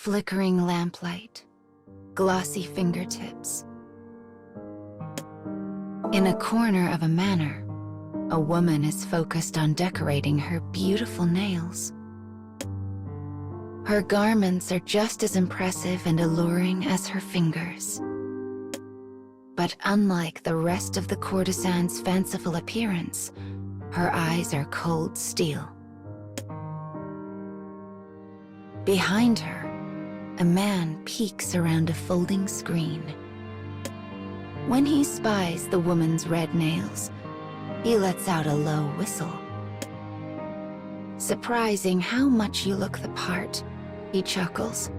Flickering lamplight, glossy fingertips. In a corner of a manor, a woman is focused on decorating her beautiful nails. Her garments are just as impressive and alluring as her fingers. But unlike the rest of the courtesan's fanciful appearance, her eyes are cold steel. Behind her, a man peeks around a folding screen. When he spies the woman's red nails, he lets out a low whistle. Surprising how much you look the part, he chuckles.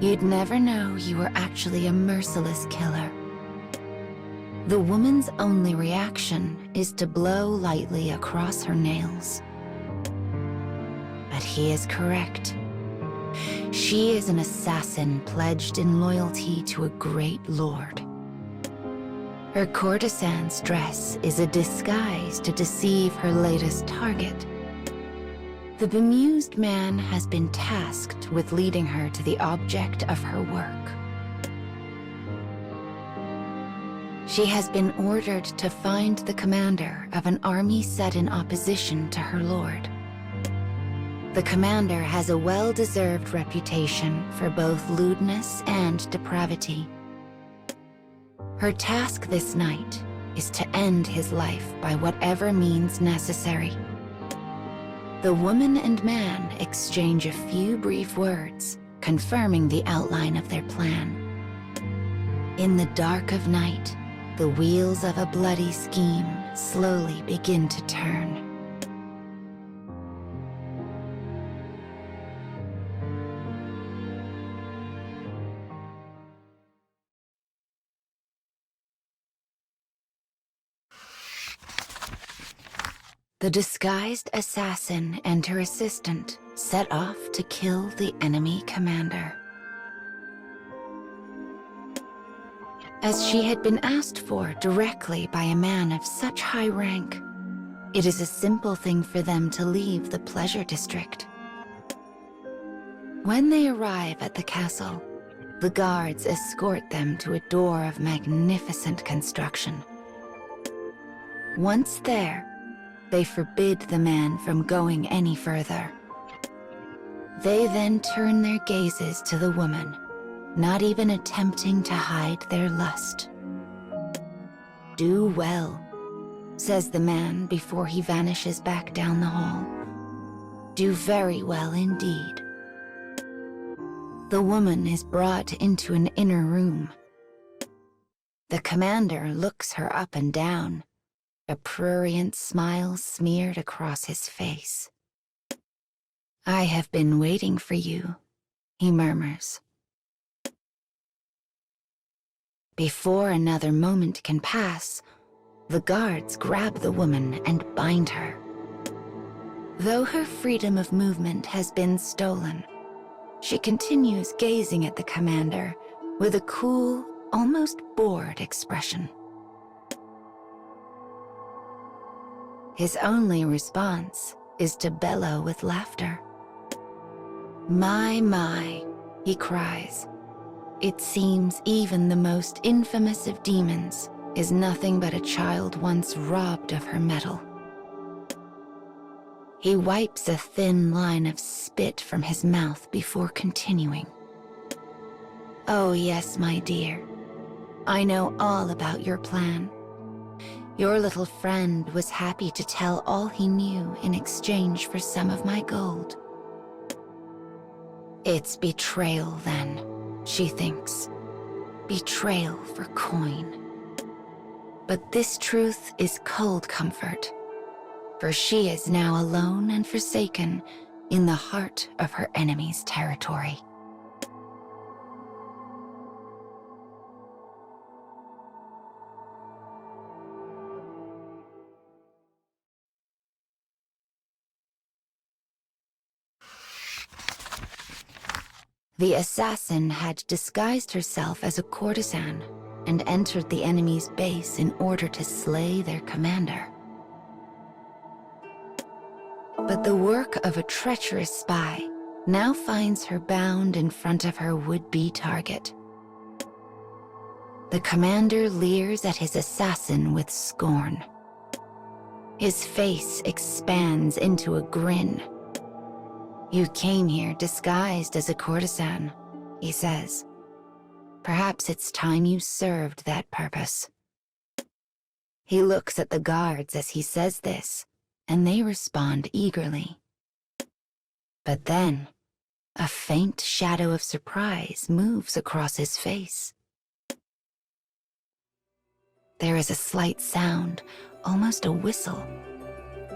You'd never know you were actually a merciless killer. The woman's only reaction is to blow lightly across her nails. But he is correct. She is an assassin pledged in loyalty to a great lord. Her courtesan's dress is a disguise to deceive her latest target. The bemused man has been tasked with leading her to the object of her work. She has been ordered to find the commander of an army set in opposition to her lord. The commander has a well-deserved reputation for both lewdness and depravity. Her task this night is to end his life by whatever means necessary. The woman and man exchange a few brief words, confirming the outline of their plan. In the dark of night, the wheels of a bloody scheme slowly begin to turn. The disguised assassin and her assistant set off to kill the enemy commander. As she had been asked for directly by a man of such high rank, it is a simple thing for them to leave the pleasure district. When they arrive at the castle, the guards escort them to a door of magnificent construction. Once there, they forbid the man from going any further. They then turn their gazes to the woman, not even attempting to hide their lust. "Do well," says the man before he vanishes back down the hall. "Do very well indeed." The woman is brought into an inner room. The commander looks her up and down, a prurient smile smeared across his face. "I have been waiting for you," he murmurs. Before another moment can pass, the guards grab the woman and bind her. Though her freedom of movement has been stolen, she continues gazing at the commander with a cool, almost bored expression. His only response is to bellow with laughter. My, he cries. It seems even the most infamous of demons is nothing but a child once robbed of her mettle. He wipes a thin line of spit from his mouth before continuing. "Oh yes, my dear. I know all about your plan. Your little friend was happy to tell all he knew in exchange for some of my gold. It's betrayal then, she thinks. Betrayal for coin. But this truth is cold comfort, for she is now alone and forsaken in the heart of her enemy's territory." The assassin had disguised herself as a courtesan and entered the enemy's base in order to slay their commander. But the work of a treacherous spy now finds her bound in front of her would-be target. The commander leers at his assassin with scorn. His face expands into a grin. "You came here disguised as a courtesan," he says. "Perhaps it's time you served that purpose." He looks at the guards as he says this, and they respond eagerly. But then, a faint shadow of surprise moves across his face. There is a slight sound, almost a whistle,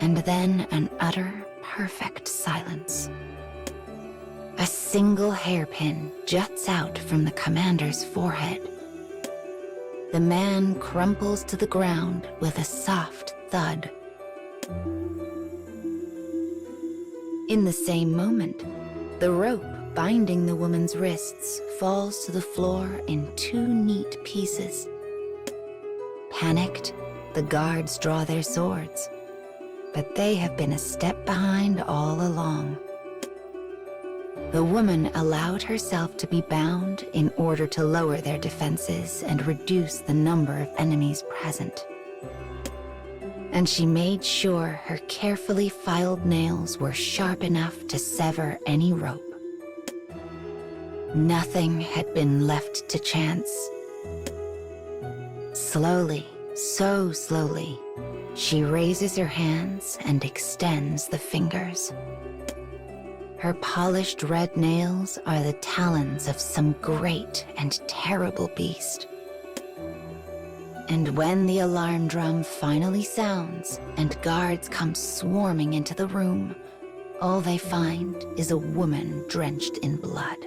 and then an utter, perfect silence. A single hairpin juts out from the commander's forehead. The man crumples to the ground with a soft thud. In the same moment, the rope binding the woman's wrists falls to the floor in 2 neat pieces. Panicked, the guards draw their swords, but they have been a step behind all along. The woman allowed herself to be bound in order to lower their defenses and reduce the number of enemies present. And she made sure her carefully filed nails were sharp enough to sever any rope. Nothing had been left to chance. Slowly, so slowly, she raises her hands and extends the fingers. Her polished red nails are the talons of some great and terrible beast. And when the alarm drum finally sounds and guards come swarming into the room, all they find is a woman drenched in blood.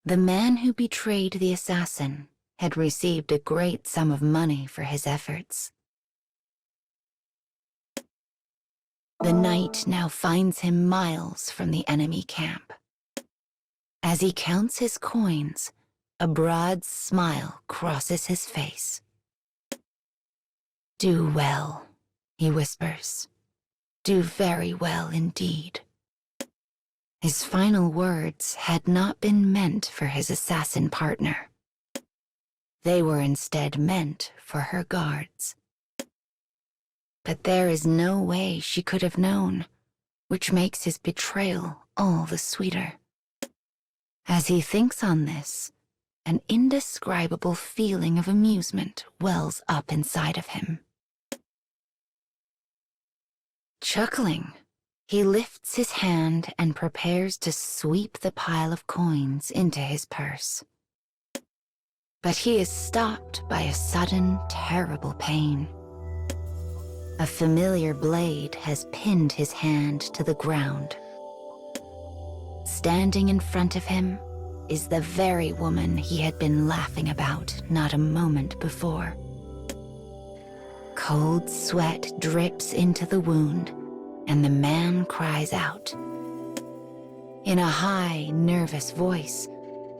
The man who betrayed the assassin had received a great sum of money for his efforts. The night now finds him miles from the enemy camp. As he counts his coins, a broad smile crosses his face. "Do well," he whispers. "Do very well indeed." His final words had not been meant for his assassin partner. They were instead meant for her guards. But there is no way she could have known, which makes his betrayal all the sweeter. As he thinks on this, an indescribable feeling of amusement wells up inside of him. Chuckling, he lifts his hand and prepares to sweep the pile of coins into his purse. But he is stopped by a sudden, terrible pain. A familiar blade has pinned his hand to the ground. Standing in front of him is the very woman he had been laughing about not a moment before. Cold sweat drips into the wound, and the man cries out. In a high, nervous voice,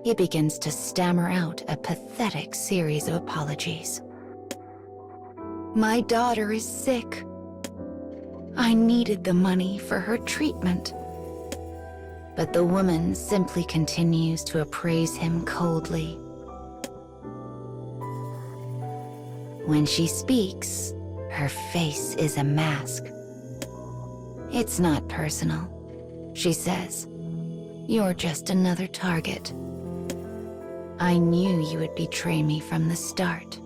he begins to stammer out a pathetic series of apologies. "My daughter is sick. I needed the money for her treatment." But the woman simply continues to appraise him coldly. When she speaks, her face is a mask. "It's not personal," she says. "You're just another target. I knew you would betray me from the start."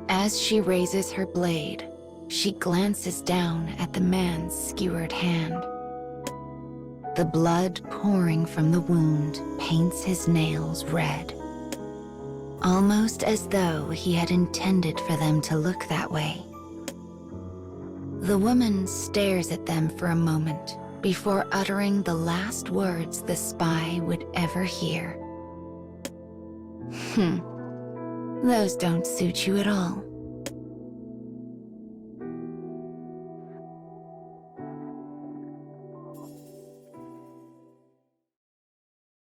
As she raises her blade, she glances down at the man's skewered hand. The blood pouring from the wound paints his nails red, almost as though he had intended for them to look that way. The woman stares at them for a moment before uttering the last words the spy would ever hear. Those don't suit you at all."